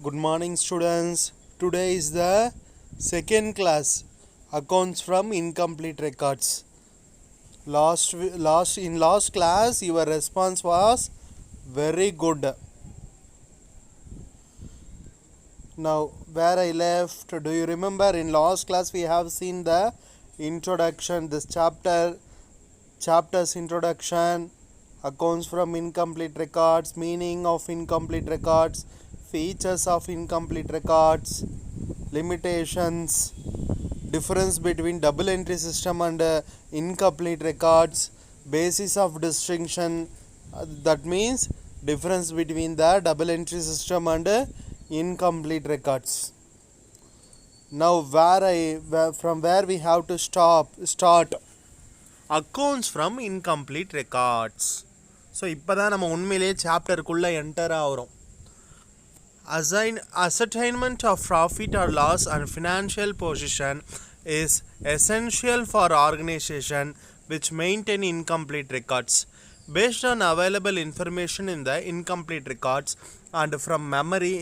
Good morning, students. Today is the second class, accounts from incomplete records. Last class, your response was very good. Now, where I left, do you remember? In last class, we have seen the introduction. This chapter's introduction, accounts from incomplete records, meaning of incomplete records, features of incomplete records, limitations, difference between double entry system and incomplete records, basis of distinction, that means difference between the double entry system and incomplete records. Now from where we have to start accounts from incomplete records. So இப்போதான் நம்ம உண்மையிலேயே சாப்டருக்குள்ளே enter ஆகிறோம். Ascertainment of profit or loss and financial position is essential for organization which maintain incomplete records. Based on available information in the incomplete records and from memory,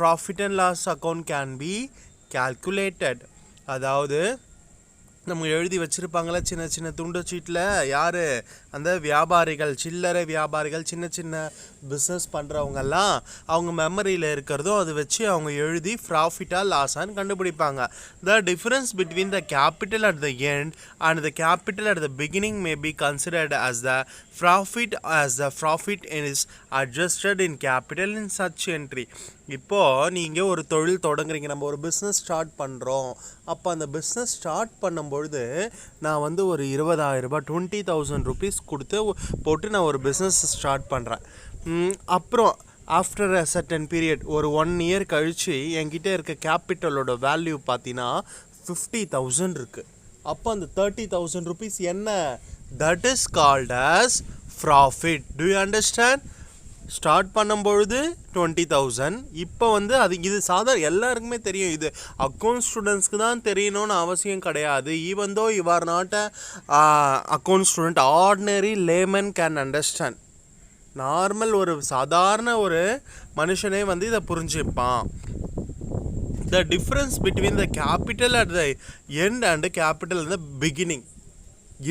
profit and loss account can be calculated. அதாவது நம்ம எழுதி வச்சுருப்பாங்களே சின்ன சின்ன துண்டு சீட்டில், யார் அந்த வியாபாரிகள், சில்லறை வியாபாரிகள், சின்ன சின்ன பிஸ்னஸ் பண்ணுறவங்கெல்லாம் அவங்க மெமரியில் இருக்கிறதும் அதை வச்சு அவங்க எழுதி ப்ராஃபிட்டாக லாஸான்னு கண்டுபிடிப்பாங்க. The difference between the capital at the end and the capital at the beginning may be considered as the profit is adjusted in capital in such entry. இப்போது நீங்கள் ஒரு தொழில் தொடங்குறீங்க, நம்ம ஒரு பிஸ்னஸ் ஸ்டார்ட் பண்ணுறோம். அப்போ அந்த பிஸ்னஸ் ஸ்டார்ட் பண்ணும்பொழுது நான் வந்து ஒரு 20,000 ரூபாய் 20,000 rupees கொடுத்து போட்டு நான் ஒரு பிஸ்னஸ் ஸ்டார்ட் பண்ணுறேன். அப்புறம் ஆஃப்டர் அ சர்டன் பீரியட், ஒரு 1 year கழித்து என்கிட்ட இருக்க கேபிட்டலோட வேல்யூ பார்த்தீங்கன்னா 50,000 இருக்குது. அப்போ அந்த 30,000 rupees என்ன? That is called as profit. Do you understand? Start பண்ணும்பொழுது 20,000, இப்போ வந்து இது சாதாரண எல்லாருக்குமே தெரியும். இது அக்கௌண்ட் ஸ்டூடெண்ட்ஸ்க்கு தான் தெரியணும்னு அவசியம் கிடையாது. Even though you are not a account student, ordinary layman can understand. Normal ஒரு சாதாரண ஒரு மனுஷனே வந்து இதை புரிஞ்சுப்பான். The difference between the capital at the end and capital at the beginning,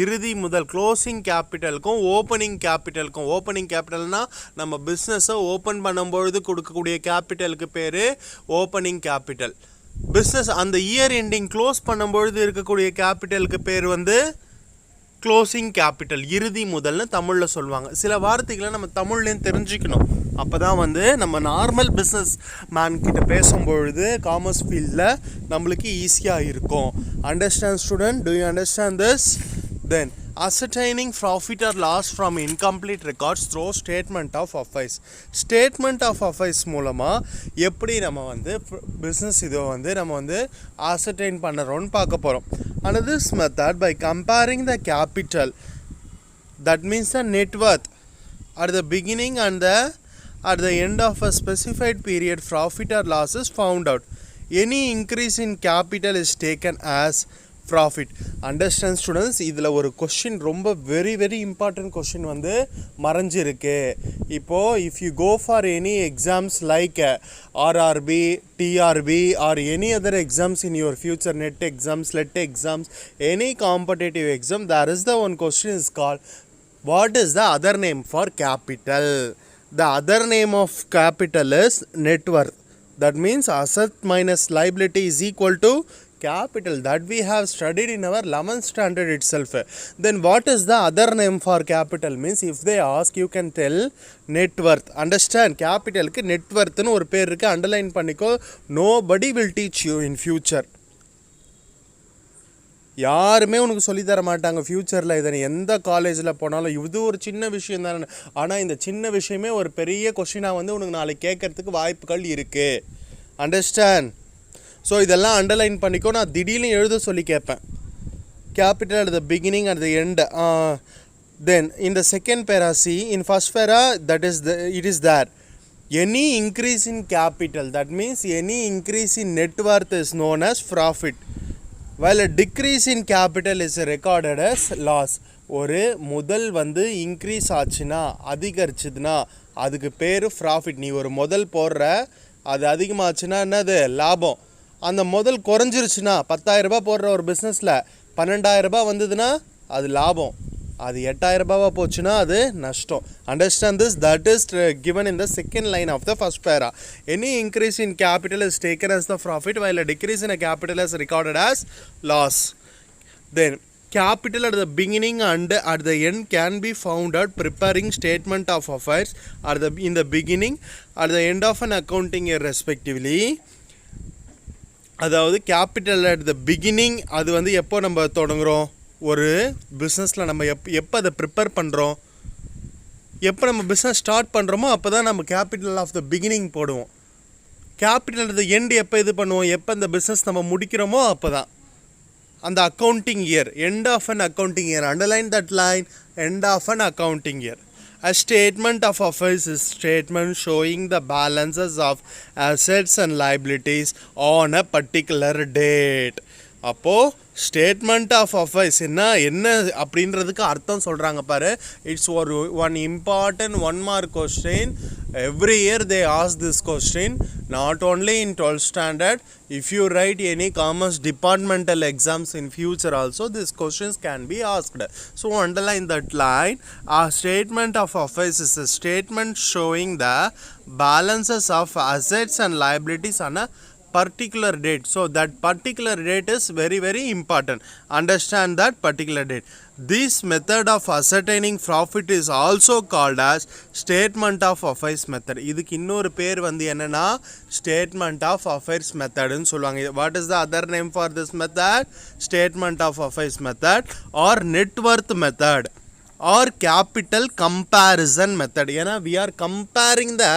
இறுதி முதல் க்ளோசிங் கேபிட்டலுக்கும் ஓப்பனிங் கேபிட்டலுக்கும். ஓப்பனிங் கேபிட்டல்னால் நம்ம பிஸ்னஸை ஓப்பன் பண்ணும்பொழுது கொடுக்கக்கூடிய கேபிட்டலுக்கு பேர் ஓப்பனிங் கேபிட்டல். பிஸ்னஸ் அந்த இயர் எண்டிங் க்ளோஸ் பண்ணும்பொழுது இருக்கக்கூடிய கேபிட்டலுக்கு பேர் வந்து க்ளோசிங் கேபிட்டல், இறுதி முதல்னு தமிழில் சொல்லுவாங்க. சில வார்த்தைகளை நம்ம தமிழ்லேயும் தெரிஞ்சுக்கணும். அப்போ தான் வந்து நம்ம நார்மல் பிஸ்னஸ் மேன் கிட்ட பேசும்பொழுது காமர்ஸ் ஃபீல்டில் நம்மளுக்கு ஈஸியாக இருக்கும். Understand student? To you understand this? Then, ascertaining profit or loss from incomplete records through statement of affairs. Statement of affairs மூலமாக எப்படி நம்ம வந்து பிஸ்னஸ் இதை வந்து நம்ம வந்து ascertain பண்ணுறோன்னு பார்க்க போகிறோம். And this method by comparing the capital, that means the net worth, at the beginning and at the end of a specified period, profit or loss is found out. Any increase in capital is taken as profit. Understand students? இதில் ஒரு question, ரொம்ப very very important question வந்து மறைஞ்சிருக்கு. இப்போது if you go for any exams like RRB, TRB or any other exams in your future, NET exams, LET exams, any competitive exam, there is the one question is called what is the other name for capital. The other name of capital is net worth. That means asset minus liability is equal to capital, that we have studied in our 11th standard itself. Then what is the other name for capital? Means if they ask, you can tell net worth. Understand? Capital ku net worth nu ஒரு பேர் இருக்கு, underline பண்ணிக்கோ. Nobody will teach you in future. யாருமே உனக்கு சொல்லித்தர மாட்டாங்க ஃப்யூச்சரில். இதை எந்த காலேஜில் போனாலும் இது ஒரு சின்ன விஷயம் தானே. ஆனால் இந்த சின்ன விஷயமே ஒரு பெரிய கொஷினாக வந்து உனக்கு நாளைக்கு கேட்கறதுக்கு வாய்ப்புகள் இருக்குது. அண்டர்ஸ்டாண்ட்? ஸோ இதெல்லாம் அண்டர்லைன் பண்ணிக்கோ. நான் திடீர்னு எழுத சொல்லி கேட்பேன். Capital at the beginning at the end. Then in the second para, see in first para, that is it is there. Any increase in capital, that means any increase in net worth is known as profit, while a decrease in capital is recorded as loss. ஒரு முதல் வந்து increase ஆச்சுன்னா, அதிகரிச்சதுன்னா அதுக்கு பேர் profit. நீ ஒரு முதல் போடுற, அது அதிகமாச்சுன்னா என்னது லாபம். அந்த முதல் குறைஞ்சிருச்சுன்னா 10,000 போடுற ஒரு பிஸ்னஸில் 12,000 வந்ததுன்னா அது லாபம். அது 8,000 போச்சுன்னா அது நஷ்டம். Understand this. That is given in the second line of the first para. Any increase in capital is taken as the profit while a decrease in a capital is recorded as loss. Then capital at the beginning and at the end can be found at preparing statement of affairs in the beginning at the end of an accounting year respectively. அதாவது capital at the beginning அது வந்து எப்போ நம்ம தொடங்குகிறோம், ஒரு பிஸ்னஸில் நம்ம எப்போ அதை ப்ரிப்பேர் பண்ணுறோம், எப்போ நம்ம பிஸ்னஸ் ஸ்டார்ட் பண்ணுறோமோ அப்போ தான் நம்ம கேபிட்டல் ஆஃப் த பிகினிங் போடுவோம். கேபிட்டல் அட் த எண்ட் எப்போ இது பண்ணுவோம், எப்போ இந்த பிஸ்னஸ் நம்ம முடிக்கிறோமோ அப்போ தான் அந்த accounting year, end of an accounting year. Underline that line, end of an accounting year. A statement of affairs is statement showing the balances of assets and liabilities on a particular date. அப்போது statement of affairs என்ன அப்படின்றதுக்கு அர்த்தம் சொல்கிறாங்க பாரு. It's ஒரு one important 1 mark question. Every year they ask this question, not only in 12th standard. If you write any commerce departmental exams in future also, these questions can be asked. So underline that line. A statement of affairs is a statement showing the balances of assets and liabilities on a particular date. So that particular date is very very important. Understand that particular date. This method of ascertaining profit is also called as statement of affairs method. இதுக்கு இன்னொரு பேர் வந்து என்னன்னா statement of affairs method ன்னு சொல்லுவாங்க. What is the other name for this method? Statement of affairs method or net worth method or capital comparison method. ஏன்னா we are comparing the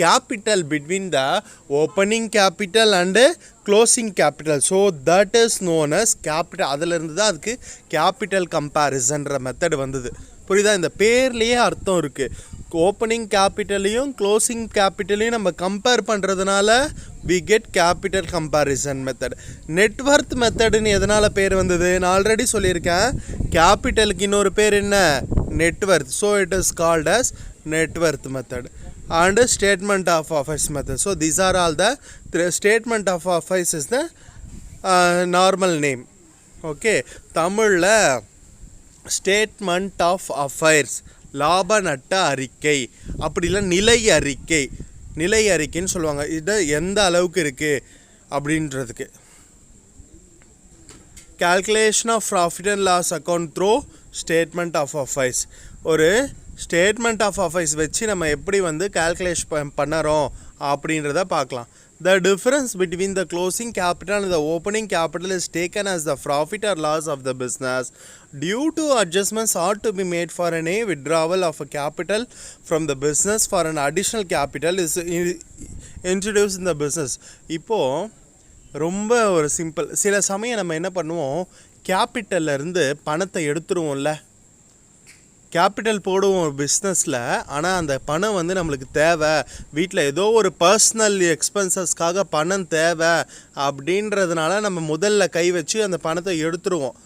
capital between the opening capital and closing capital. So that is known as capital. அதிலிருந்து தான் அதுக்கு capital கம்பேரிசன்ற method வந்தது. புரியுதா? இந்த பேர்லேயே அர்த்தம் இருக்குது. ஓப்பனிங் கேபிட்டலையும் க்ளோசிங் கேபிட்டலையும் நம்ம கம்பேர் பண்ணுறதுனால we get capital comparison method. Net worth மெத்தடுன்னு எதனால் பேர் வந்தது நான் ஆல்ரெடி சொல்லியிருக்கேன். கேபிட்டலுக்கு இன்னொரு பேர் என்ன, net worth. So it is called as net worth method and statement of affairs method. So these are all the statement of affairs is the normal name. Okay, தமிழில் ஸ்டேட்மெண்ட் ஆஃப் அஃபேர்ஸ், லாப நட்ட அறிக்கை, அப்படி இல்லை நிலை அறிக்கை, நிலை அறிக்கைன்னு சொல்லுவாங்க. இது எந்த அளவுக்கு இருக்குது அப்படின்றதுக்கு. calculation of profit and loss account through statement of affairs. ஒரு ஸ்டேட்மெண்ட் ஆஃப் அஃபேர்ஸ் வச்சு நம்ம எப்படி வந்து கால்குலேஷன் பண்ணுறோம் அப்படின்றத பார்க்கலாம். The difference between the closing capital and the opening capital is taken as the profit or loss of the business. Due to adjustments ought to be made for any withdrawal of a capital from the business for an additional capital is introduced in the business. இப்போது ரொம்ப ஒரு simple. சில சமயம் நம்ம என்ன பண்ணுவோம், கேபிட்டல்லேருந்து பணத்தை எடுத்துருவோம்ல, capital போடுவோம் ஒரு பிஸ்னஸில். ஆனால் அந்த பணம் வந்து நம்மளுக்கு தேவை, வீட்டில் ஏதோ ஒரு பர்சனல் எக்ஸ்பென்சஸ்க்காக பணம் தேவை அப்படின்றதுனால நம்ம முதல்ல கை வச்சு அந்த பணத்தை எடுத்துருவோம்.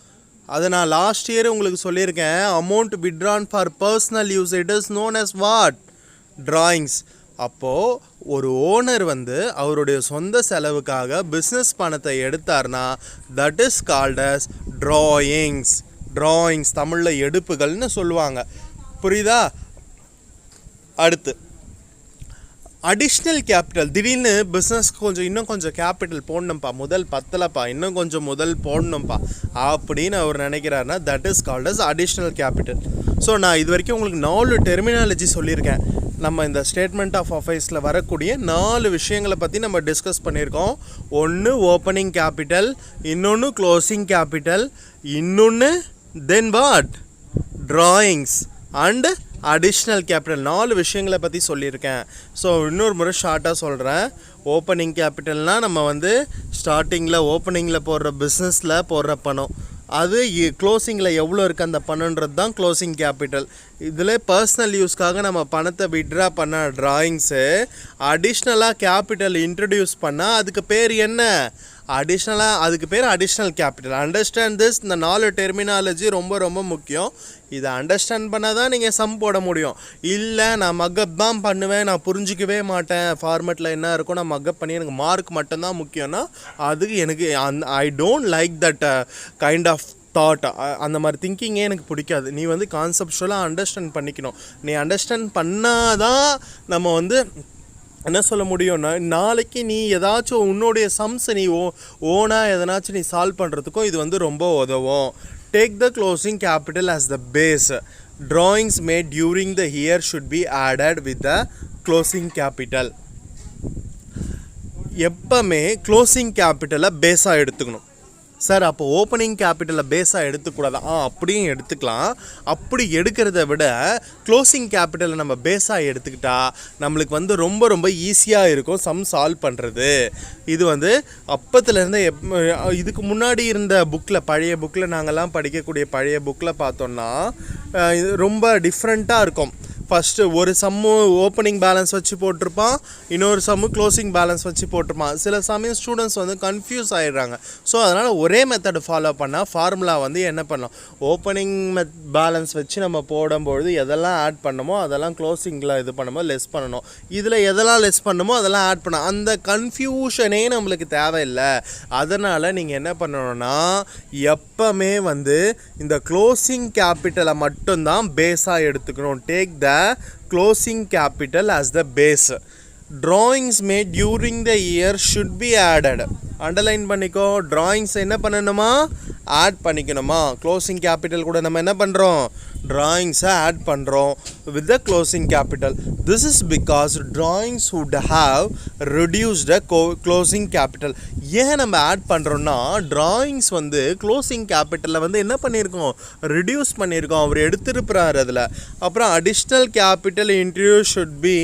அதை நான் லாஸ்ட் இயர் உங்களுக்கு சொல்லியிருக்கேன். Amount withdrawn for personal use, it is known as what? drawings. அப்போது ஒரு ஓனர் வந்து அவருடைய சொந்த செலவுக்காக பிஸ்னஸ் பணத்தை எடுத்தார்னா that is called as drawings. Drawings தமிழில் எடுப்புகள்னு சொல்லுவாங்க. புரியுதா? அடுத்து அடிஷ்னல் கேபிட்டல். திடீர்னு பிஸ்னஸ்க்கு இன்னும் கொஞ்சம் கேபிட்டல் போடணும்ப்பா, முதல் பத்தலப்பா, இன்னும் கொஞ்சம் முதல் போடணும்ப்பா அப்படின்னு அவர் நினைக்கிறாருன்னா that is called as additional capital. So நான் இது வரைக்கும் உங்களுக்கு 4 டெர்மினாலஜி சொல்லியிருக்கேன். நம்ம இந்த ஸ்டேட்மெண்ட் ஆஃப் அஃபேர்ஸில் வரக்கூடிய 4 விஷயங்களை பற்றி நம்ம டிஸ்கஸ் பண்ணியிருக்கோம். ஒன்று ஓப்பனிங் கேபிட்டல், இன்னொன்று க்ளோசிங் கேபிட்டல், இன்னொன்று then what drawings and additional capital. 4 விஷயங்களை பற்றி சொல்லியிருக்கேன். ஸோ இன்னொரு முறை ஷார்ட்டாக சொல்கிறேன். ஓப்பனிங் கேபிட்டல்னால் நம்ம வந்து ஸ்டார்டிங்கில் ஓப்பனிங்கில் போடுற பிஸ்னஸில் போடுற பணம், அது க்ளோசிங்கில் எவ்வளோ இருக்குது அந்த பணன்றது தான் க்ளோசிங் கேபிட்டல். இதில் பர்சனல் யூஸ்க்காக நம்ம பணத்தை விட்ரா பண்ண ட்ராயிங்ஸு, அடிஷ்னலாக கேபிட்டல் இன்ட்ரடியூஸ் பண்ணால் அதுக்கு பேர் என்ன, அடிஷ்னலாக அதுக்கு பேர் அடிஷ்னல் கேபிட்டல். Understand this. இந்த 4 டெர்மினாலஜி ரொம்ப ரொம்ப முக்கியம். இதை அண்டர்ஸ்டாண்ட் பண்ணால் தான் நீங்கள் சம் போட முடியும். இல்லை நான் மக்கப் தான் பண்ணுவேன், நான் புரிஞ்சிக்கவே மாட்டேன், ஃபார்மேட்டில் என்ன இருக்கும் நான் மக்கப் பண்ணி எனக்கு மார்க் மட்டும்தான் முக்கியம்னா அதுக்கு எனக்கு I don't like that kind of thought. அந்த மாதிரி திங்கிங்கே எனக்கு பிடிக்காது. நீ வந்து கான்செப்டுவலாக அண்டர்ஸ்டாண்ட் பண்ணிக்கணும். நீ அண்டர்ஸ்டாண்ட் பண்ணாதான் நம்ம வந்து என்ன சொல்ல முடியும்னா நாளைக்கு நீ ஏதாச்சும் உன்னுடைய சம்ஸை நீ ஓனாக எதனாச்சும் நீ சால்வ் பண்ணுறதுக்கும் இது வந்து ரொம்ப உதவும். Take the closing capital as the base. Drawings made during the year should be added with the closing capital. எப்பவுமே க்ளோசிங் கேபிட்டலை பேஸாக எடுத்துக்கணும். சார் அப்போ ஓப்பனிங் கேபிட்டலை பேஸாக எடுத்துக்கூடாது. அப்படியும் எடுத்துக்கலாம். அப்படி எடுக்கிறத விட க்ளோசிங் கேபிட்டலை நம்ம பேஸாக எடுத்துக்கிட்டா நம்மளுக்கு வந்து ரொம்ப ரொம்ப ஈஸியாக இருக்கும் சம் சால்வ் பண்ணுறது. இது வந்து அப்பத்துலேருந்து இதுக்கு முன்னாடி இருந்த புக்கில், பழைய புக்கில் நாங்கள்லாம் படிக்கக்கூடிய பழைய புக்கில் பார்த்தோன்னா ரொம்ப டிஃப்ரெண்ட்டாக இருக்கும். ஃபஸ்ட்டு ஒரு சம்மு ஓப்பனிங் பேலன்ஸ் வச்சு போட்டிருப்பான், இன்னொரு சம்மு க்ளோசிங் பேலன்ஸ் வச்சு போட்டிருப்பான். சில சமயம் ஸ்டூடெண்ட்ஸ் வந்து கன்ஃபியூஸ் ஆகிடுறாங்க. ஸோ அதனால் ஒரே மெத்தடு ஃபாலோ பண்ணால் ஃபார்முலா வந்து என்ன பண்ணலாம், ஓப்பனிங் பேலன்ஸ் வச்சு நம்ம போடும்பொழுது எதெல்லாம் ஆட் பண்ணமோ அதெல்லாம் க்ளோசிங்கில் இது பண்ணமோ லெஸ் பண்ணணும். இதில் எதெல்லாம் லெஸ் பண்ணமோ அதெல்லாம் ஆட் பண்ணணும். அந்த கன்ஃபியூஷனே நம்மளுக்கு தேவையில்லை. அதனால் நீங்கள் என்ன பண்ணணும்னா எப்பவுமே வந்து இந்த க்ளோசிங் கேபிட்டலை மட்டும்தான் பேஸாக எடுத்துக்கணும். Take the closing capital as the base. Drawings made during the year should be added. Underline பண்ணிக்கோ. ட்ராயிங்ஸ் என்ன பண்ணணுமா, ஆட் பண்ணிக்கணுமா. க்ளோசிங் கேபிட்டல் கூட நம்ம என்ன பண்ணுறோம், ட்ராயிங்ஸை ஆட் பண்ணுறோம் with the closing capital. This is because drawings would have reduced the closing capital. ஏன் நம்ம ஆட் பண்ணுறோன்னா ட்ராயிங்ஸ் வந்து க்ளோசிங் கேபிட்டலில் வந்து என்ன பண்ணியிருக்கோம், ரிடியூஸ் பண்ணியிருக்கோம். அவர் எடுத்துருப்பார் அதில். அப்புறம் additional capital introduce should be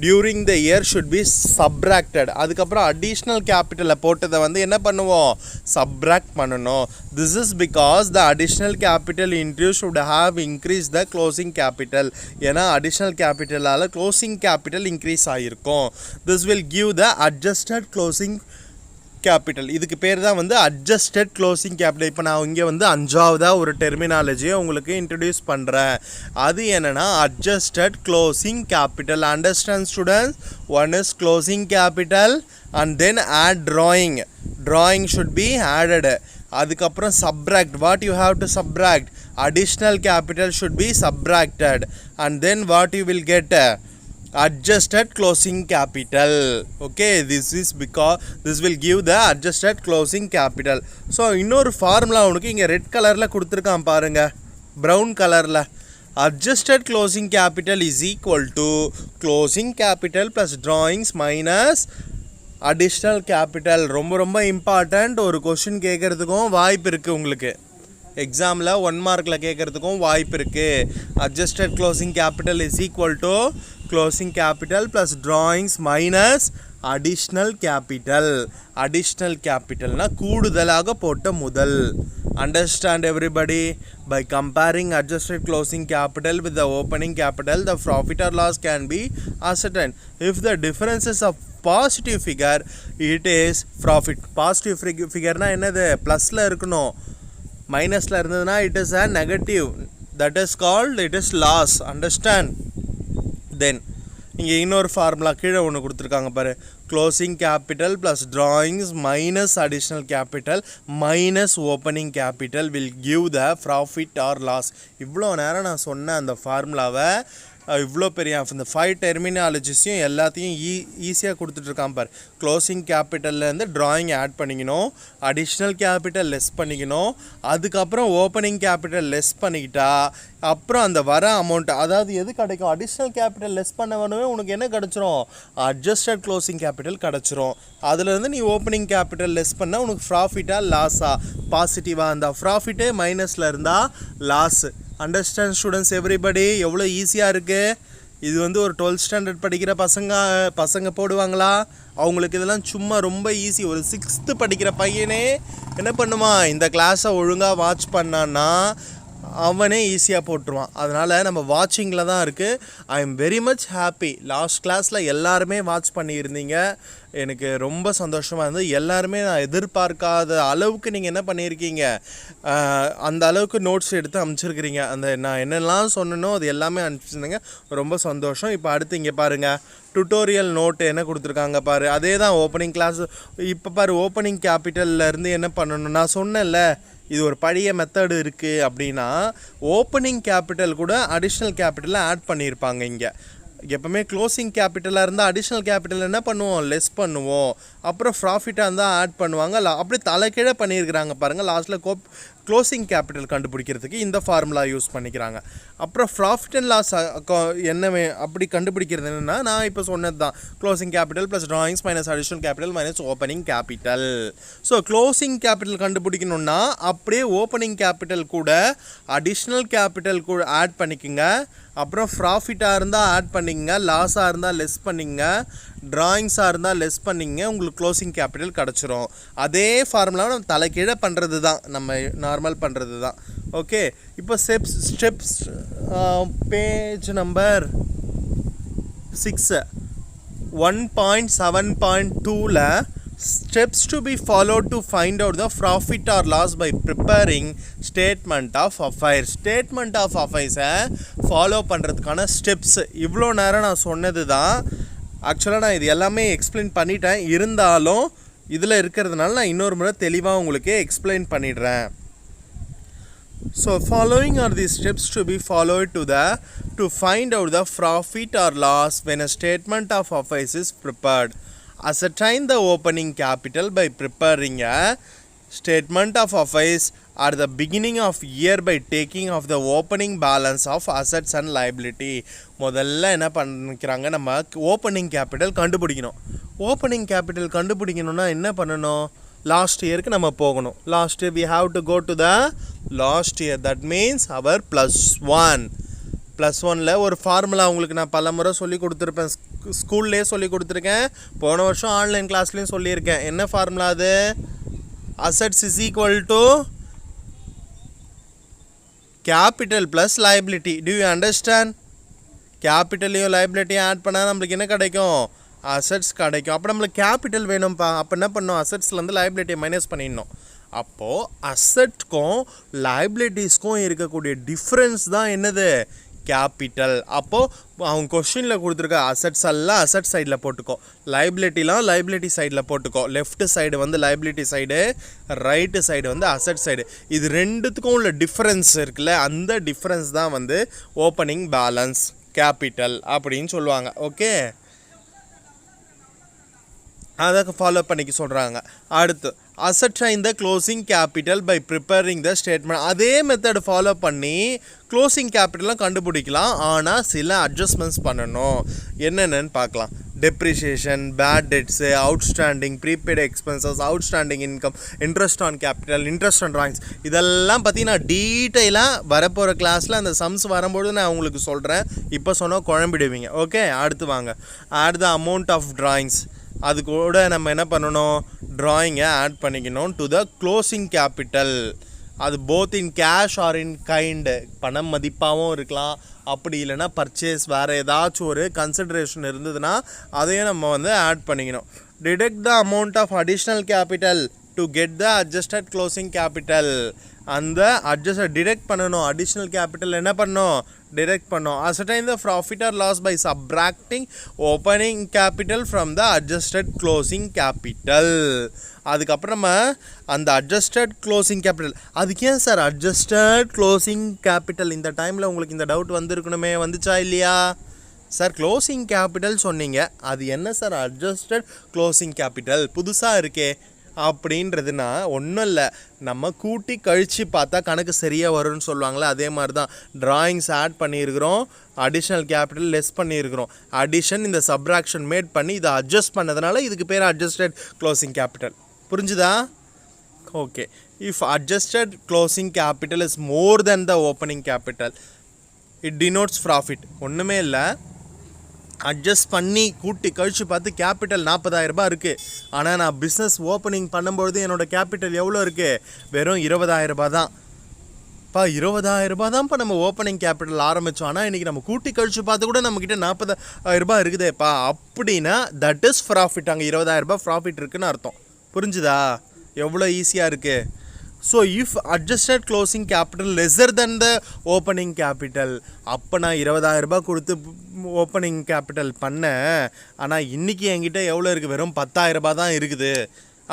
during the year should be subtracted. அதுக்கப்புறம் அடிஷ்னல் கேபிட்டலை போட்டதை வந்து என்ன பண்ணுவோம், சப்ராக்ட் பண்ணணும். This is because the additional capital introduce should have increase the closing capital. ஏன்னா அடிஷ்னல் கேபிட்டலால் க்ளோசிங் கேபிட்டல் இன்க்ரீஸ் ஆகிருக்கும். This will give the adjusted closing capital. இதுக்கு பேர் தான் வந்து அட்ஜஸ்டட் க்ளோசிங் கேபிட்டல். இப்போ நான் இங்கே வந்து 5ஆவதாக ஒரு டெர்மினாலஜியை உங்களுக்கு இன்ட்ரடியூஸ் பண்ணுறேன். அது என்னென்னா adjusted closing capital. Understand students, one is closing capital and then add drawing should be added. அதுக்கப்புறம் subtract, what you have to subtract, additional capital should be subtracted, and then what you will get, adjusted closing capital. Okay, this is because this will give the adjusted closing capital. So இன்னொரு formula உனக்கு இங்கே red கலரில் கொடுத்துருக்கான் பாருங்க, brown கலரில். adjusted closing capital is equal to closing capital plus drawings minus additional capital. ரொம்ப ரொம்ப important. ஒரு கொஷின் கேட்குறதுக்கும் வாய்ப்பு இருக்குது. உங்களுக்கு எக்ஸாமில் 1 மார்க்கில் கேட்குறதுக்கும் வாய்ப்பு இருக்குது. Adjusted closing capital is equal to closing capital plus drawings minus additional capital. Additional கேபிட்டல்னால் கூடுதலாக போட்ட முதல். Understand everybody? By comparing adjusted closing capital with the opening capital, the profit or loss can be ascertained. If the difference is of positive figure, it is profit. Positive figure na என்னது, ப்ளஸில் இருக்கணும். மைனஸில் இருந்ததுன்னா it is a negative. That is called it is loss. Understand? Then இங்கே இன்னொரு formula கீழே ஒன்று கொடுத்துருக்காங்க பாரு, closing capital plus drawings minus additional capital minus opening capital will give the profit or loss. இவ்வளோ நேரம் நான் சொன்ன அந்த ஃபார்முலாவை இவ்வளோ பெரிய இந்த 5 டெர்மினாலஜிஸையும் எல்லாத்தையும் ஈஸியாக கொடுத்துட்ருக்கான் பார். க்ளோசிங் கேபிட்டல்லேருந்து ட்ராயிங் ஆட் பண்ணிக்கணும், அடிஷ்னல் கேபிட்டல் லெஸ் பண்ணிக்கணும், அதுக்கப்புறம் ஓப்பனிங் கேபிட்டல் லெஸ் பண்ணிக்கிட்டா அப்புறம் அந்த வர அமௌண்ட், அதாவது எது கிடைக்கும், அடிஷ்னல் கேபிட்டல் லெஸ் பண்ண வேணுமே உனக்கு என்ன கிடச்சிரும், அட்ஜஸ்டட் க்ளோசிங் கேபிட்டல் கிடச்சிரும். அதுலேருந்து நீ ஓப்பனிங் கேபிட்டல் லெஸ் பண்ணால் உனக்கு ப்ராஃபிட்டாக லாஸா, பாசிட்டிவாக இருந்தால் ப்ராஃபிட்டே, மைனஸில் இருந்தால் லாஸு. Understand students everybody? எவ்வளோ ஈஸியாக இருக்குது இது. வந்து ஒரு 12th ஸ்டாண்டர்ட் படிக்கிற பசங்க போடுவாங்களா? அவங்களுக்கு இதெல்லாம் சும்மா ரொம்ப ஈஸி. ஒரு 6th படிக்கிற பையனே என்ன பண்ணுமா, இந்த கிளாஸை ஒழுங்காக வாட்ச் பண்ணான்னா அவனே ஈஸியாக போட்டுருவான். அதனால் நம்ம வாட்சிங்கில் தான் இருக்குது. I am very much happy. Last கிளாஸில் எல்லாருமே வாட்ச் பண்ணியிருந்தீங்க. எனக்கு ரொம்ப சந்தோஷமாக இருந்தது. எல்லாருமே நான் எதிர்பார்க்காத அளவுக்கு நீங்கள் என்ன பண்ணியிருக்கீங்க, அந்த அளவுக்கு நோட்ஸ் எடுத்து அனுப்பிச்சிருக்கிறீங்க. அந்த நான் என்னெல்லாம் சொன்னனோ அது எல்லாமே அனுப்பிச்சிருந்தீங்க. ரொம்ப சந்தோஷம். இப்போ அடுத்து இங்கே பாருங்கள், டுட்டோரியல் நோட்டு என்ன கொடுத்துருக்காங்க பாரு. அதே தான் ஓப்பனிங் கிளாஸ். இப்போ பாரு, ஓப்பனிங் கேபிட்டல்லேருந்து என்ன பண்ணணும் நான் சொன்னேன்ல, இது ஒரு பழைய மெத்தடு இருக்குது அப்படின்னா ஓப்பனிங் கேபிட்டல் கூட அடிஷ்னல் கேபிட்டலில் ஆட் பண்ணியிருப்பாங்க. இங்கே எப்போவுமே க்ளோசிங் கேபிட்டலாக இருந்தால் அடிஷ்னல் கேபிட்டல் என்ன பண்ணுவோம், லெஸ் பண்ணுவோம். அப்புறம் ப்ராஃபிட்டாக இருந்தால் ஆட் பண்ணுவாங்க. அப்படி தலைக்கீழே பண்ணியிருக்கிறாங்க பாருங்கள். லாஸ்ட்டில் க்ளோசிங் கேபிட்டல் கண்டுபிடிக்கிறதுக்கு இந்த ஃபார்முலா யூஸ் பண்ணிக்கிறாங்க. அப்புறம் ப்ராஃபிட் அண்ட் லாஸ் என்ன அப்படி கண்டுபிடிக்கிறது என்னென்னா, நான் இப்போ சொன்னது தான், closing capital plus drawings minus additional capital minus opening capital. So closing capital கண்டுபிடிக்கணுன்னா அப்படியே ஓப்பனிங் கேபிட்டல் கூட அடிஷ்னல் கேபிட்டல் கூட ஆட் பண்ணிக்கோங்க. அப்புறம் ப்ராஃபிட்டாக இருந்தால் ஆட் பண்ணிங்க, லாஸாக இருந்தால் லெஸ் பண்ணிங்க, ட்ராயிங்ஸாக இருந்தால் லெஸ் பண்ணிங்க, உங்களுக்கு க்ளோசிங் கேபிட்டல் கிடச்சிரும். அதே ஃபார்முலாவை நம்ம தலைக்கீழே பண்ணுறது தான், நம்ம நார்மல் பண்ணுறது தான். ஓகே, இப்போ steps page number 6 1.7.2ல steps to be followed to find out the profit or loss by preparing statement of affairs. Statement of affairs follow பண்ணுறதுக்கான ஸ்டெப்ஸ் இவ்வளோ நேரம் நான் சொன்னது தான். ஆக்சுவலாக நான் இது எல்லாமே எக்ஸ்பிளைன் பண்ணிட்டேன். இருந்தாலும் இதில் இருக்கிறதுனால நான் இன்னொரு முறை தெளிவாக உங்களுக்கு எக்ஸ்பிளைன் பண்ணிடுறேன். So following are the steps to be followed to find out the profit or loss when a statement of affairs is prepared. Ascertain the opening capital by preparing a statement of affairs at the beginning of year by taking of the opening balance of assets and liability. முதல்ல என்ன பண்ணிக்கிறாங்க, நம்ம opening capital கண்டுபிடிக்கணும். Opening capital கண்டுபிடிக்கணும்னா என்ன பண்ணணும், last இயருக்கு நம்ம போகணும். Last year we have to go to the last year. that means our +1. +1ல் ஒரு ஃபார்முலா உங்களுக்கு நான் பல முறை சொல்லி கொடுத்துருப்பேன், ஸ்கூல்லே சொல்லி கொடுத்துருக்கேன், போன வருஷம் ஆன்லைன் கிளாஸ்லேயும் சொல்லியிருக்கேன். என்ன ஃபார்முலா அது, assets is equal to capital plus liability. Do you understand? கேபிட்டலையும் லைபிலிட்டியும் ஆட் பண்ணால் நம்மளுக்கு என்ன கிடைக்கும், அசட்ஸ் கிடைக்கும். அப்போ நம்மளுக்கு கேபிட்டல் வேணும்ப்பா. அப்போ என்ன பண்ணணும், அசட்ஸ்லேருந்து லைபிலிட்டியை மைனஸ் பண்ணிடணும். அப்போது அசட்க்கும் லைபிலிட்டிஸ்க்கும் இருக்கக்கூடிய டிஃப்ரென்ஸ் தான் என்னது, கேபிட்டல். அப்போது அவங்க கொஸ்டினில் கொடுத்துருக்க அசட்ஸ் எல்லாம் அசட் சைடில் போட்டுக்கோ, லைபிலிட்டிலாம் லைபிலிட்டி சைடில் போட்டுக்கோ. லெஃப்ட் சைடு வந்து லைபிலிட்டி சைடு, ரைட்டு சைடு வந்து அசட் சைடு. இது ரெண்டுத்துக்கும் உள்ள டிஃப்ரென்ஸ் இருக்குல்ல, அந்த டிஃப்ரென்ஸ் தான் வந்து ஓப்பனிங் பேலன்ஸ் கேபிட்டல் அப்படின்னு சொல்லுவாங்க. ஓகே, அதை ஃபாலோ பண்ணிக்க சொல்கிறாங்க. அடுத்து ascertain the closing capital by preparing the statement. அதே மெத்தட் ஃபாலோ பண்ணி க்ளோசிங் கேபிட்டலாம் கண்டுபிடிக்கலாம். ஆனால் சில அட்ஜஸ்ட்மெண்ட்ஸ் பண்ணணும். என்னென்னு பார்க்கலாம். Depreciation, bad debts, outstanding, prepaid expenses, outstanding income, interest on capital, interest on drawings, இதெல்லாம் பற்றி நான் டீட்டெயிலாக வரப்போகிற கிளாஸில் அந்த சம்ஸ் வரும்போது நான் உங்களுக்கு சொல்கிறேன். இப்போ சொன்னால் குழம்பிடுவீங்க. ஓகே, அடுத்து வாங்க. Add the amount of drawings. அது கூட நம்ம என்ன பண்ணணும், ட்ராயிங்கை ஆட் பண்ணிக்கணும் டு த க்ளோசிங் கேபிட்டல். அது both in cash or in kind, பணம் மதிப்பாகவும் இருக்கலாம், அப்படி இல்லைன்னா பர்ச்சேஸ், வேறு ஏதாச்சும் ஒரு கன்சிடரேஷன் இருந்ததுன்னா அதையும் நம்ம வந்து ஆட் பண்ணிக்கணும். Deduct the amount of additional capital to get the adjusted closing capital. அந்த அட்ஜஸ்ட் டிடெக்ட் பண்ணணும். அடிஷ்னல் கேபிட்டல் என்ன பண்ணணும், டிடெக்ட் பண்ணோம். ascertain the profit or loss by subtracting opening capital from the adjusted closing capital. அதுக்கப்புறம் நம்ம அந்த adjusted closing capital, அதுக்கு ஏன் சார் adjusted closing capital, இந்த டைமில் உங்களுக்கு இந்த டவுட் வந்திருக்கணுமே, வந்துச்சா இல்லையா சார்? க்ளோசிங் கேபிட்டல் சொன்னீங்க, அது என்ன சார் adjusted closing capital, புதுசாக இருக்கே அப்படின்றதுனா ஒன்றும் இல்லை, நம்ம கூட்டி கழித்து பார்த்தா கணக்கு சரியாக வரும்னு சொல்லுவாங்களே, அதே மாதிரி தான் ட்ராயிங்ஸ் ஆட் பண்ணியிருக்கிறோம், அடிஷ்னல் கேபிட்டல் லெஸ் பண்ணியிருக்கிறோம். அடிஷன் இந்த சப்ராக்ஷன் மேட் பண்ணி இதை அட்ஜஸ்ட் பண்ணதுனால இதுக்கு பேர் அட்ஜஸ்டட் க்ளோசிங் கேபிட்டல். புரிஞ்சுதா? Okay. If adjusted closing capital is more then the opening capital, it denotes profit. ஒன்றுமே இல்லை, அட்ஜஸ்ட் பண்ணி கூட்டி கழிச்சு பார்த்து கேபிட்டல் 40,000 ரூபாய் இருக்குது, ஆனால் நான் பிஸ்னஸ் ஓப்பனிங் பண்ணும்பொழுது என்னோடய கேபிட்டல் எவ்வளோ இருக்குது, வெறும் 20,000 ரூபாய் தான். 20,000 தான்ப்பா நம்ம ஓப்பனிங் கேபிட்டல் ஆரம்பித்தோம், ஆனால் இன்றைக்கி நம்ம கூட்டி கழிச்சு பார்த்து கூட நம்மக்கிட்ட 40,000 இருக்குதேப்பா அப்படின்னா தட் இஸ் ப்ராஃபிட். அங்கே 20,000 ப்ராஃபிட் இருக்குதுன்னு அர்த்தம். புரிஞ்சுதா எவ்வளோ ஈஸியாக இருக்குது? So if adjusted closing capital lesser then the opening capital, அப்போ நான் 20,000 கொடுத்து ஓப்பனிங் கேபிட்டல் பண்ணேன், ஆனால் இன்றைக்கி என்கிட்ட எவ்வளோ இருக்குது? வெறும் 10,000 தான் இருக்குது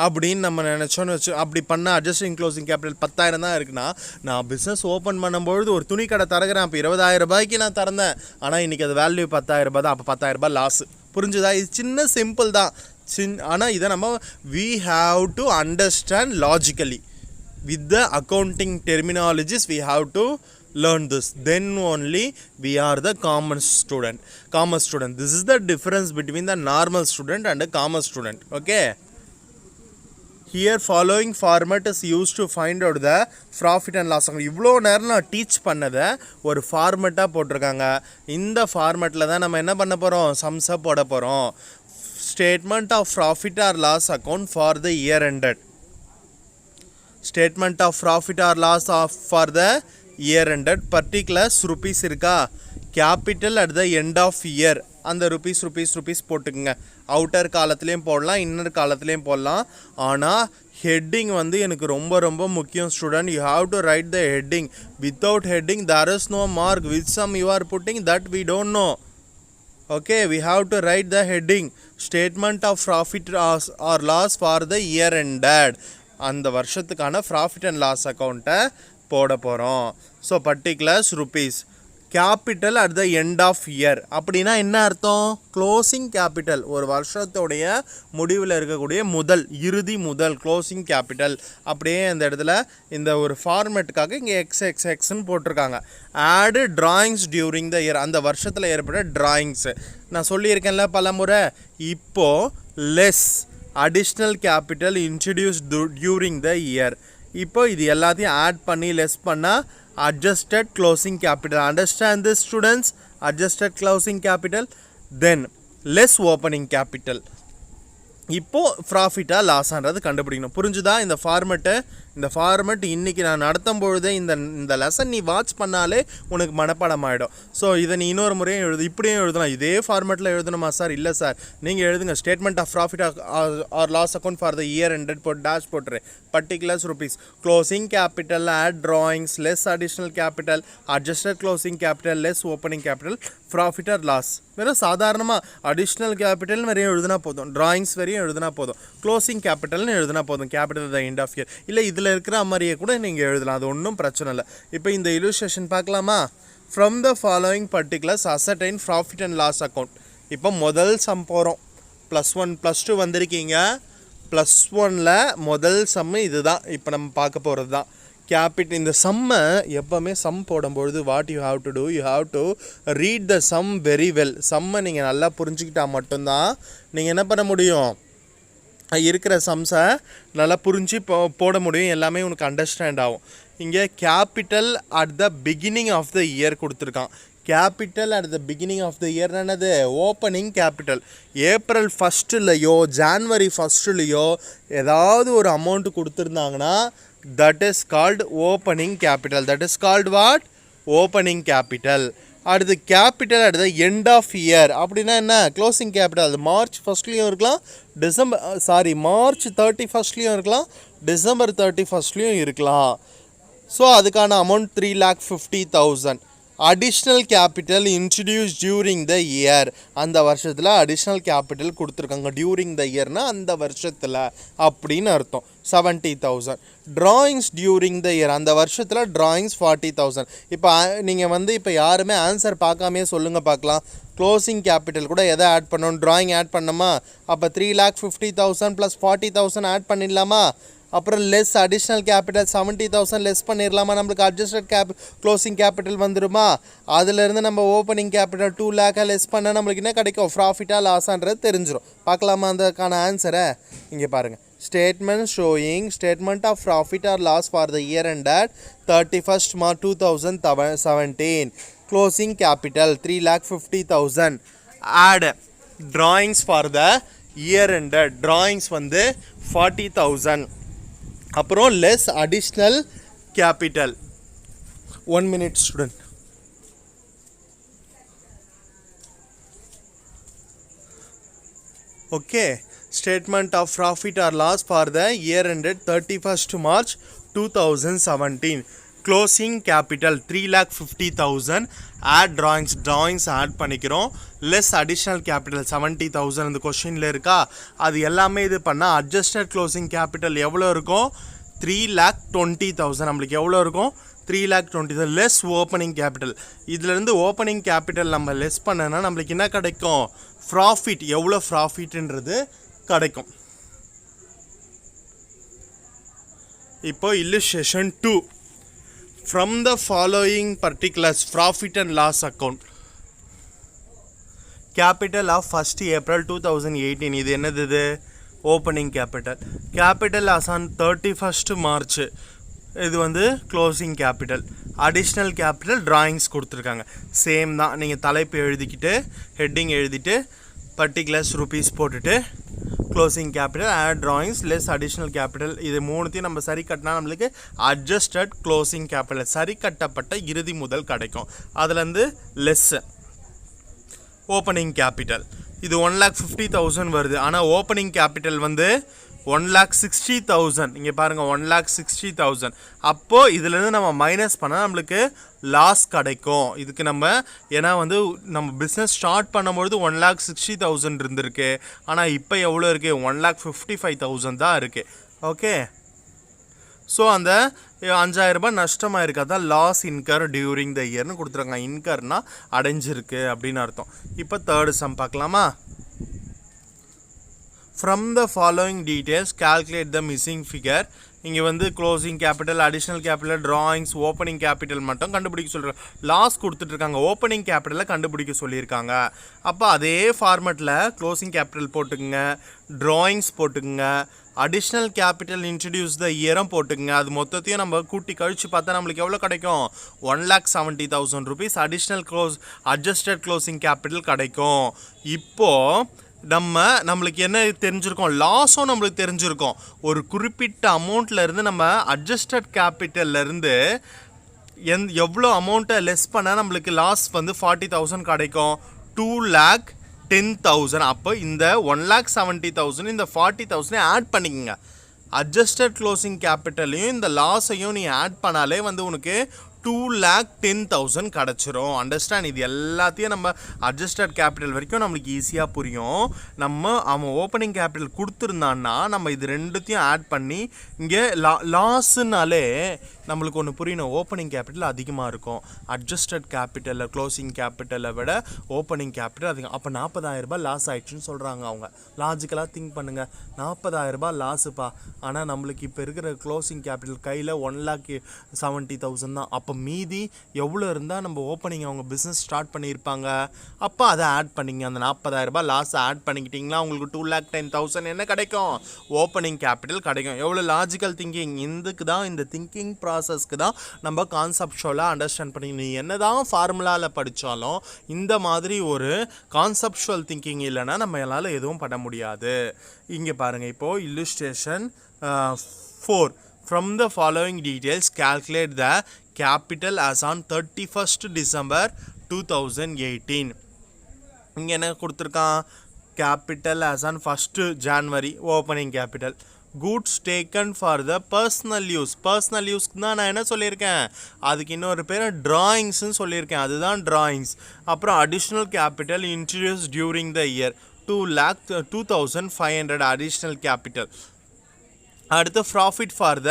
அப்படின்னு நம்ம நினச்சோன்னு வச்சு அப்படி பண்ண அட்ஜஸ்டிங் க்ளோசிங் கேபிட்டல் 10,000 தான் இருக்குன்னா, நான் பிஸ்னஸ் ஓப்பன் பண்ணும்பொழுது ஒரு துணி கடை தரகிறேன், அப்போ 20,000 நான் திறந்தேன், ஆனால் இன்றைக்கி அது வேல்யூ 10,000 தான், அப்போ 10,000 லாஸு. புரிஞ்சுதா? இது சின்ன சிம்பிள் தான். ஆனால் இதை நம்ம we have to understand logically with the accounting terminologies. We have to learn this, then only we are the commerce student. This is the difference between the normal student and a commerce student. Okay, here following format is used to find out the profit and loss. இவ்வளோ நேரம் நான் teach பண்ணதை ஒரு ஃபார்மெட்டாக போட்டிருக்காங்க. இந்த ஃபார்மெட்டில் தான் நம்ம என்ன பண்ண போகிறோம்? சம்ஸை போட போகிறோம். Statement of profit or loss account for the year ended. Statement of profit or loss for the year ended. Particulars rupees இருக்கா? Capital at the end of year அந்த rupees போட்டுக்குங்க. அவுட்டர் காலத்துலேயும் போடலாம், இன்னர் காலத்துலேயும் போடலாம். ஆனால் ஹெட்டிங் வந்து எனக்கு ரொம்ப ரொம்ப முக்கியம் student. You have to right the heading. Without heading there is no mark. Which sum you are putting that we don't know. Okay, we have to write the heading. Statement of profit or loss for the year ended. அந்த வருஷத்துக்கான profit and loss அக்கௌண்ட்டை போட போகிறோம். So particulars rupees. Capital at the end of year அப்படின்னா என்ன அர்த்தம்? Closing capital, ஒரு வருஷத்துடைய முடிவில் இருக்கக்கூடிய இறுதி முதல் க்ளோசிங் கேபிட்டல். அப்படியே அந்த இடத்துல இந்த ஒரு ஃபார்மேட்டுக்காக இங்கே எக்ஸ்ன்னு போட்டிருக்காங்க. ஆடு டிராயிங்ஸ் டியூரிங் த இயர், அந்த வருஷத்தில் ஏற்பட்ட டிராயிங்ஸு. நான் சொல்லியிருக்கேன்ல பல முறை. இப்போது less additional capital introduce during the year. இப்போ இது எல்லாத்தையும் ஆட் பண்ணி லெஸ் பண்ணால் adjusted closing capital. Understand this students? Adjusted closing capital, then less opening capital. இப்போது ப்ராஃபிட்டா லாஸான்றது கண்டுபிடிக்கணும். புரிஞ்சுதா இந்த ஃபார்மெட் இன்றைக்கி நான் நடத்தும் பொழுதே இந்த லெசன் நீ வாட்ச் பண்ணாலே உனக்கு மனப்பாடம் ஆகிடும். ஸோ இதை நீ இன்னொரு முறையும் இப்படியும் எழுதலாம். இதே ஃபார்மெட்டில் எழுதணுமா சார்? இல்லை சார், நீங்கள் எழுதுங்க. Statement of profit or loss account for the year ended dash போட்டுறேன். Particulars rupees. Closing capital add drawings less additional capital adjusted closing capital less opening capital profit or loss. வெறும் சாதாரணமாக additional capital வரையும் எழுதுனா போதும், drawings வரையும் எழுதுனா போதும், closing கேபிட்டல்னு எழுதுனா போதும். Capital the end of year இல்லை இதில் இருக்கிற மாதிரியே கூட நீங்கள் எழுதலாம், அது ஒன்றும் பிரச்சனை இல்லை. இப்போ இந்த இல்லுஸ்ட்ரேஷன் பார்க்கலாமா? From the following particulars ascertain profit and loss account. இப்போ முதல் சம் போகிறோம். +1 +2 வந்திருக்கீங்க. +1ல் முதல் சம்மு இது தான் இப்போ நம்ம பார்க்க போகிறது தான். கேபிட்டல் இந்த சம்மை எப்போவுமே சம் போடும்பொழுது what you have to do, you have to read the sum very well. சம்மை நீங்கள் நல்லா புரிஞ்சுக்கிட்டால் மட்டும்தான் நீங்கள் என்ன பண்ண முடியும், இருக்கிற சம்ஸை நல்லா புரிஞ்சு போட முடியும். எல்லாமே உனக்கு அண்டர்ஸ்டாண்ட் ஆகும். இங்கே capital at the beginning of the year கொடுத்துருக்கான். Capital at the beginning of the year என்னது? Opening capital. ஏப்ரல் 1 ஜான்வரி 1 ஏதாவது ஒரு அமௌண்ட் கொடுத்துருந்தாங்கன்னா that is called opening capital. That is called what? Opening capital. அடுத்து capital at the end of year அப்படின்னா என்ன? Closing capital. அது March 1 இருக்கலாம், March 31 இருக்கலாம், டிசம்பர் 31 இருக்கலாம். ஸோ அதுக்கான amount 3,50,000. Additional capital introduce during the year. அந்த வருஷத்தில் அடிஷ்னல் கேபிட்டல் கொடுத்துருக்காங்க. டியூரிங் த இயர்னால் அந்த வருஷத்தில் அப்படின்னு அர்த்தம். 70,000. ட்ராயிங்ஸ் டியூரிங் த இயர், அந்த வருஷத்தில் ட்ராயிங்ஸ் 40,000. இப்போ நீங்கள் இப்போ யாருமே ஆன்சர் பார்க்காமே சொல்லுங்கள் பார்க்கலாம். க்ளோசிங் கேபிட்டல் கூட எதை ஆட் பண்ணணும்? ட்ராயிங் ஆட் பண்ணோமா? அப்போ 3,50,000 + 40,000 ஆட் பண்ணிடலாமா? அப்புறம் லெஸ் அடிஷ்னல் கேபிட்டல் 70,000 லெஸ் பண்ணிடலாமா? நம்மளுக்கு அட்ஜஸ்டட் க்ளோசிங் கேபிட்டல் வந்துடுமா? அதிலேருந்து நம்ம ஓப்பனிங் கேபிட்டல் 2 lakh லெஸ் பண்ணால் நம்மளுக்கு என்ன கிடைக்கும்? ப்ராஃபிட்டாக லாஸான்றது தெரிஞ்சிடும். பார்க்கலாமா அதுக்கான ஆன்சரை? இங்கே பாருங்கள். Statement showing statement of profit or loss for the year ended 31st March 2017. Closing capital 3,50,000. Add drawings for the year ended. Drawings 40,000. அப்புறம் less additional capital 1 minute student. Okay, statement of profit or loss for the year ended 31st March 2017. Closing capital 3,50,000. Add drawings add பண்ணிக்கிறோம். less additional capital 70,000 இந்த கொஸ்டின்ல இருக்கா, அது எல்லாமே இது பண்ணா adjusted closing capital எவ்வளோ இருக்கும், 3,20,000. நம்மளுக்கு எவ்வளோ இருக்கும், 3,20,000 less opening capital. இதிலிருந்து opening capital நம்ம less பண்ணனா நம்மளுக்கு என்ன கிடைக்கும், profit எவ்வளோ profitன்றது கிடைக்கும். இப்போ illustration 2. From the following particulars, profit and loss account. Capital of 1st April 2018. இது என்னது, இது opening capital. Capital as on 31st March. இது வந்து closing capital. Additional capital drawings கொடுத்துருக்காங்க. சேம் தான், நீங்கள் தலைப்பு எழுதிக்கிட்டு ஹெட்டிங் எழுதிட்டு particulars rupees போட்டுட்டு closing capital add drawings less additional capital இது மூணுத்தையும் நம்ம சரி கட்டினா நம்மளுக்கு அட்ஜஸ்டட் க்ளோசிங் கேபிட்டல் சரி கட்டப்பட்ட இறுதி முதல் கிடைக்கும். அதுலேருந்து லெஸ் ஓப்பனிங் கேபிட்டல் இது 1,50,000 வருது. ஆனால் ஓப்பனிங் கேபிட்டல் வந்து 1,60,000. இங்கே பாருங்கள் 1,60,000. அப்போது இதுலேருந்து நம்ம மைனஸ் பண்ணால் நம்மளுக்கு லாஸ் கிடைக்கும். இதுக்கு நம்ம ஏன்னா வந்து நம்ம பிஸ்னஸ் ஸ்டார்ட் பண்ணும்பொழுது 1,60,000 இருந்திருக்கு. ஆனால் இப்போ எவ்வளோ இருக்குது, 1,55,000 தான் இருக்குது. ஓகே, ஸோ அந்த 5,000 ரூபாய் நஷ்டமாக இருக்குது. அதான் லாஸ் இன்கர் டியூரிங் த இயர்னு கொடுத்துருக்காங்க. இன்கர்னா அடைஞ்சிருக்கு அப்படின்னு அர்த்தம். இப்போ தேர்டு சம் பார்க்கலாமா. From the following details calculate the missing figure. இங்கே வந்து closing capital additional capital drawings opening capital மட்டும் கண்டுபிடிக்க சொல்கிறாங்க. லாஸ் கொடுத்துட்ருக்காங்க, ஓப்பனிங் கேபிட்டலை கண்டுபிடிக்க சொல்லியிருக்காங்க. அப்போ அதே ஃபார்மெட்டில் க்ளோசிங் கேபிட்டல் போட்டுக்குங்க, drawings போட்டுக்குங்க, அடிஷ்னல் கேபிட்டல் இன்ட்ரடியூஸ் த இயரும் போட்டுக்குங்க. அது மொத்தத்தையும் நம்ம கூட்டி கழித்து பார்த்தா நம்மளுக்கு எவ்வளோ கிடைக்கும், 1,70,000 rupees additional adjusted closing capital கிடைக்கும். இப்போது நம்மளுக்கு என்ன தெரிஞ்சிருக்கோம், லாஸும் நம்மளுக்கு தெரிஞ்சிருக்கோம். ஒரு குறிப்பிட்ட அமௌண்ட்லேருந்து நம்ம அட்ஜஸ்டட் கேபிட்டல்லேருந்து எவ்வளோ அமௌண்ட்டை லெஸ் பண்ணால் நம்மளுக்கு லாஸ் வந்து 40,000 கிடைக்கும், 2,10,000. அப்போ இந்த 1,70,000 இந்த 40,000 ஆட் பண்ணிக்கோங்க. அட்ஜஸ்டட் க்ளோசிங் கேபிட்டலையும் இந்த லாஸையும் நீ ஆட் பண்ணாலே வந்து உனக்கு 2,10,000 கிடச்சிரும். அண்டர்ஸ்டாண்ட், இது எல்லாத்தையும் நம்ம அட்ஜஸ்டட் கேபிட்டல் வரைக்கும் நம்மளுக்கு ஈஸியாக புரியும். அவன் ஓப்பனிங் கேபிட்டல் கொடுத்துருந்தான்னா நம்ம இது ரெண்டுத்தையும் ஆட் பண்ணி இங்கே லாஸுனாலே நம்மளுக்கு ஒன்று புரியணும், ஓப்பனிங் கேபிட்டல் அதிகமாக இருக்கும். அட்ஜஸ்டட் கேபிட்டலில் க்ளோசிங் கேபிட்டலை விட ஓப்பனிங் கேபிட்டல் அதிகம். அப்போ 40,000 ரூபாய் லாஸ் ஆயிடுச்சுன்னு சொல்கிறாங்க அவங்க. லாஜிக்கலாக திங்க் பண்ணுங்கள், 40,000 ரூபாய் லாஸுப்பா, ஆனால் நம்மளுக்கு இப்போ இருக்கிற க்ளோசிங் கேபிட்டல் கையில் 1,70,000 தான். அப்போ மீதி எவ்வளோ இருந்தால் நம்ம ஓப்பனிங் அவங்க பிஸ்னஸ் ஸ்டார்ட் பண்ணியிருப்பாங்க. அப்போ அதை ஆட் பண்ணிங்க, அந்த 40,000 ரூபாய் லாஸை ஆட் பண்ணிக்கிட்டிங்களா உங்களுக்கு 2,10,000 என்ன கிடைக்கும், ஓப்பனிங் கேபிட்டல் கிடைக்கும். எவ்வளோ லாஜிக்கல் திங்கிங். இதுக்கு தான், இந்த திங்கிங் ப்ராசஸ்க்கு தான் நம்ம கான்செப்டுவலாக அண்டர்ஸ்டாண்ட் பண்ணி, நீ என்ன தான் ஃபார்முலாவில் படித்தாலும் இந்த மாதிரி ஒரு கான்செப்டுவல் திங்கிங் இல்லைன்னா நம்மளால் எதுவும் பண்ண முடியாது. இங்கே பாருங்கள், இப்போது illustration 4. From the following details calculate the capital as on 31st December 2018. இங்கே என்ன கொடுத்துருக்கான், capital as on 1st January opening capital. Goods taken for the personal use. Personal யூஸ்க்கு தான் நான் என்ன சொல்லியிருக்கேன், அதுக்கு இன்னொரு பேர் ட்ராயிங்ஸ்ன்னு சொல்லியிருக்கேன், அதுதான் ட்ராயிங்ஸ். அப்புறம் additional capital introduce during the year 2,05,000 additional capital. அடுத்து ப்ராஃபிட் ஃபார் த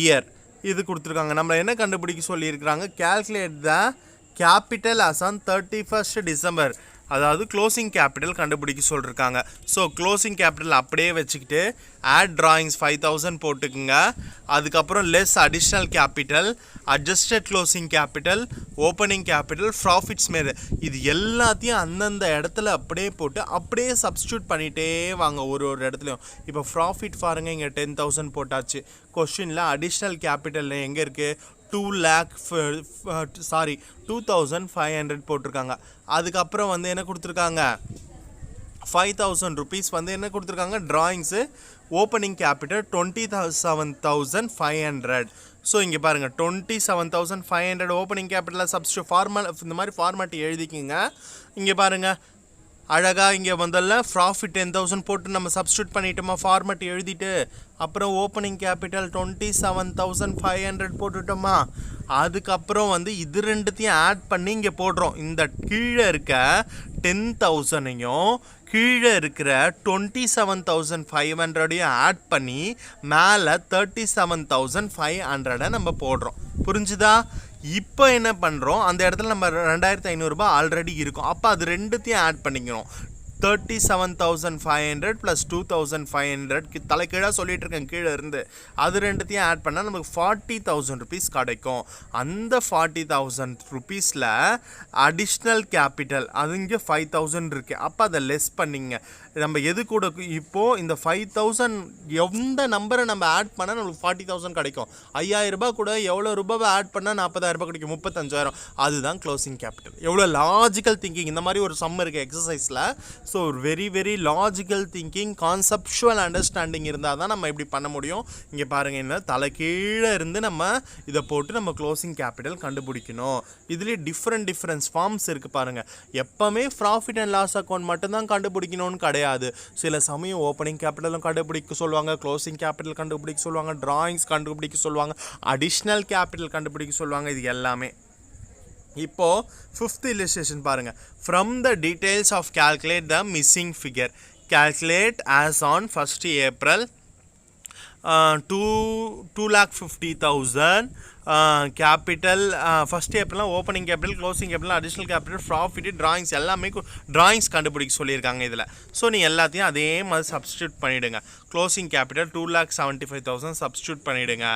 இயர் இது கொடுத்துருக்காங்க. நம்ம என்ன கண்டுபிடிக்க சொல்லியிருக்கிறாங்க, calculate the capital as on 31st December, அதாவது க்ளோசிங் கேபிட்டல் கண்டுபிடிக்க சொல்லியிருக்காங்க. ஸோ க்ளோசிங் கேபிட்டல் அப்படியே வச்சுக்கிட்டு ஆட் drawings 5,000 போட்டுக்குங்க. அதுக்கப்புறம் less additional capital, adjusted closing capital, opening capital, profits மேலே இது எல்லாத்தையும் அந்தந்த இடத்துல அப்படியே போட்டு அப்படியே சப்ஸ்டியூட் பண்ணிகிட்டே வாங்க ஒரு இடத்துலையும். இப்போ ப்ராஃபிட் பாருங்கள், இங்கே 10,000 போட்டாச்சு. கொஸ்டினில் அடிஷ்னல் கேபிட்டல் எங்கே இருக்குது, 2,500 போட்டிருக்காங்க. அதுக்கப்புறம் வந்து என்ன கொடுத்துருக்காங்க, 5,000 rupees வந்து என்ன கொடுத்துருக்காங்க, ட்ராயிங்ஸு. Opening capital 27,500. ஸோ இங்கே பாருங்கள் 27,500 ஓப்பனிங் கேபிட்டலில் சப்ஸ்டியூட் இந்த மாதிரி ஃபார்மேட் எழுதிக்கிங்க. இங்கே பாருங்கள் அழகாக இங்கே முதல்ல ப்ராஃபிட் 10,000 போட்டு நம்ம சப்ஸ்டியூட் பண்ணிட்டோமா ஃபார்மேட் எழுதிட்டு, அப்புறம் ஓப்பனிங் கேபிட்டல் 27,500 போட்டுட்டோமா. அதுக்கப்புறம் இது ரெண்டுத்தையும் ஆட் பண்ணி இங்கே போடுறோம். இந்த கீழே இருக்க 10,000ஐயும் கீழே இருக்கிற 27,500ஐயும் ஆட் பண்ணி மேலே 37,500 நம்ம போடுறோம். புரிஞ்சுதா? இப்போ என்ன பண்ணுறோம், அந்த இடத்துல நம்ம 2,500 ஆல்ரெடி இருக்கும். அப்போ அது ரெண்டுத்தையும் ஆட் பண்ணிக்கணும். 37,500 + 2,500 தலைக்கீழாக சொல்லிட்டு இருக்கேன் கீழே இருந்து. அது ரெண்டுத்தையும் ஆட் பண்ணால் நமக்கு 40,000 ருபீஸ் கிடைக்கும். அந்த 40,000 ருபீஸில் அடிஷ்னல் கேபிட்டல் அது இங்கே 5,000 இருக்குது. அப்போ அதை லெஸ் பண்ணிங்க. நம்ம எது கூட இப்போது இந்த 5,000 எந்த நம்பரை நம்ம ஆட் பண்ணால் நம்மளுக்கு 40,000 கிடைக்கும். 5,000 ரூபாய் கூட எவ்வளோ ரூபாவை ஆட் பண்ணால் 40,000 கிடைக்கும், 35,000. அதுதான் க்ளோசிங் கேபிட்டல். எவ்வளோ லாஜிக்கல் திங்கிங். இந்த மாதிரி ஒரு சம் இருக்குது எக்ஸசைஸில். So very very logical thinking, conceptual understanding இருந்தால் தான் நம்ம இப்படி பண்ண முடியும். இங்கே பாருங்கள், என்ன தலை கீழே இருந்து நம்ம இதை போட்டு நம்ம க்ளோசிங் கேபிட்டல் கண்டுபிடிக்கணும். இதுலேயே டிஃப்ரெண்ட்ஸ் ஃபார்ம்ஸ் இருக்குது பாருங்கள். எப்போவுமே ப்ராஃபிட் அண்ட் லாஸ் அக்கௌண்ட் மட்டும்தான் கண்டுபிடிக்கணும்னு கிடையாது. சில சமயம் ஓப்பனிங் கேபிட்டலும் கண்டுபிடிக்க சொல்லுவாங்க, க்ளோசிங் கேபிட்டல் கண்டுபிடிக்க சொல்லுவாங்க, டிராயிங்ஸ் கண்டுபிடிக்க சொல்லுவாங்க, அடிஷ்னல் கேபிட்டல் கண்டுபிடிக்க சொல்லுவாங்க. இது எல்லாமே இப்போது 5th illustration பாருங்கள். From the details of calculate the missing figure. Calculate as on 1st April 2,50,000 capital. First ஏப்ரல்லாம் opening capital, closing capital, additional capital, profit, drawings எல்லாமே டிராயிங்ஸ் கண்டுபிடிக்க சொல்லியிருக்காங்க இதில். ஸோ நீ எல்லாத்தையும் அதே மாதிரி சப்ஸ்டியூட் பண்ணிவிடுங்க. க்ளோசிங் கேபிட்டல் 2,75,000 சப்ஸ்டியூட் பண்ணிவிடுங்க.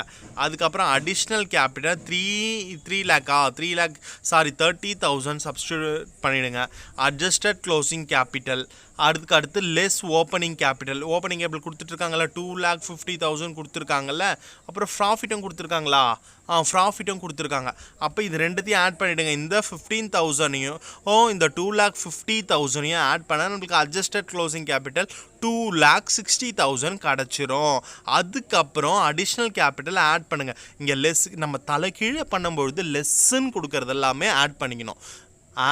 அதுக்கப்புறம் அடிஷ்னல் கேபிட்டல் 30,000 சப்ஸ்டியூட் பண்ணிவிடுங்க. அட்ஜஸ்டட் க்ளோசிங் கேபிட்டல், அடுத்து less opening capital. Opening capital கொடுத்துட்ருக்காங்களா, 2,50,000 கொடுத்துருக்காங்கல்ல. அப்புறம் ப்ராஃபிட்டும் கொடுத்துருக்காங்களா, ப்ராஃபிட்டும் கொடுத்துருக்காங்க. அப்போ இது ரெண்டுத்தையும் ஆட் பண்ணிவிடுங்க. இந்த 15,000ஐயும் இந்த 2,50,000ஐயும் ஆட் பண்ணால் நம்மளுக்கு அட்ஜஸ்டட் க்ளோசிங் கேபிட்டல் 2,60,000 கிடச்சிரும். அதுக்கப்புறம் அடிஷ்னல் கேபிட்டல் ஆட் பண்ணுங்கள். இங்கே லெஸ் நம்ம தலைகீழே பண்ணும்பொழுது லெஸ்ஸுன்னு கொடுக்குறது எல்லாமே ஆட் பண்ணிக்கணும்.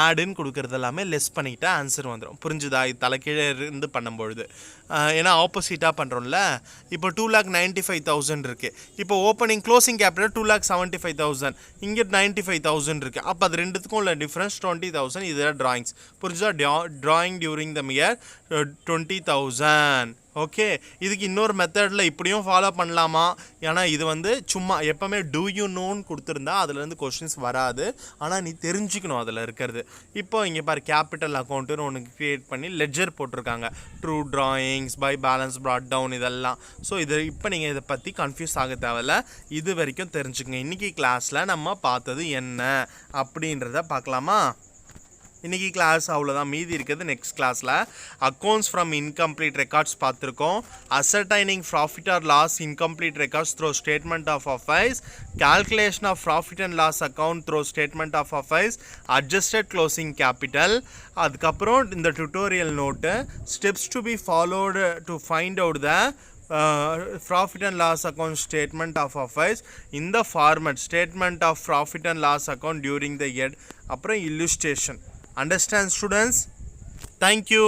ஆடுன்னு கொடுக்குறது எல்லாமே லெஸ் பண்ணிக்கிட்டா ஆன்சர் வந்துடும். புரிஞ்சுதா? இது தலைக்கீழே இருந்து பண்ணும்பொழுது. ஏன்னா ஆப்போசிட்டாக பண்ணுறோம்ல. இப்போ 2,95,000 இருக்குது. இப்போ ஓப்பனிங் க்ளோசிங் கேபிட்டல் 2,75,000, இங்கே 95,000 இருக்குது. அப்போ அது ரெண்டுத்துக்கும் உள்ள டிஃப்ரென்ஸ் 20,000. இதுதான் டிராயிங்ஸ். புரிஞ்சுதா? Drawing during the year 20,000. Okay, இதுக்கு இன்னொரு மெத்தடில் இப்படியும் ஃபாலோ பண்ணலாமா? ஏன்னா இது சும்மா எப்போவுமே டூ யூ நோன்னு கொடுத்துருந்தா அதுலேருந்து கொஷின்ஸ் வராது. ஆனால் நீ தெரிஞ்சுக்கணும் அதில் இருக்கிறது. இப்போ இங்கே பாரு, கேபிட்டல் அக்கௌண்ட்டுன்னு ஒன்று க்ரியேட் பண்ணி லெட்ஜர் போட்டிருக்காங்க. To drawings, by balance, brought down, இதெல்லாம். ஸோ இப்போ நீங்கள் இதை பற்றி கன்ஃபியூஸ் ஆக தேவையில்ல. இது வரைக்கும் தெரிஞ்சுக்கங்க. இன்றைக்கி கிளாஸில் நம்ம பார்த்தது என்ன அப்படின்றத பார்க்கலாமா? இன்றைக்கி கிளாஸ் அவ்வளோதான். மீதி இருக்கிறது நெக்ஸ்ட் கிளாஸில். அக்கௌண்ட்ஸ் ஃப்ரம் இன்கம்ப்ளீட் ரெக்கார்ட்ஸ் பார்த்துருக்கோம். Ascertaining profit or loss incomplete records through statement of affairs, calculation of profit and loss account through statement of affairs, adjusted closing capital. அதுக்கப்புறம் இந்த tutorial note steps to be followed to find out the profit and loss account statement of affairs in the format statement of profit and loss account during the year. அப்புறம் illustration. Understand students? Thank you.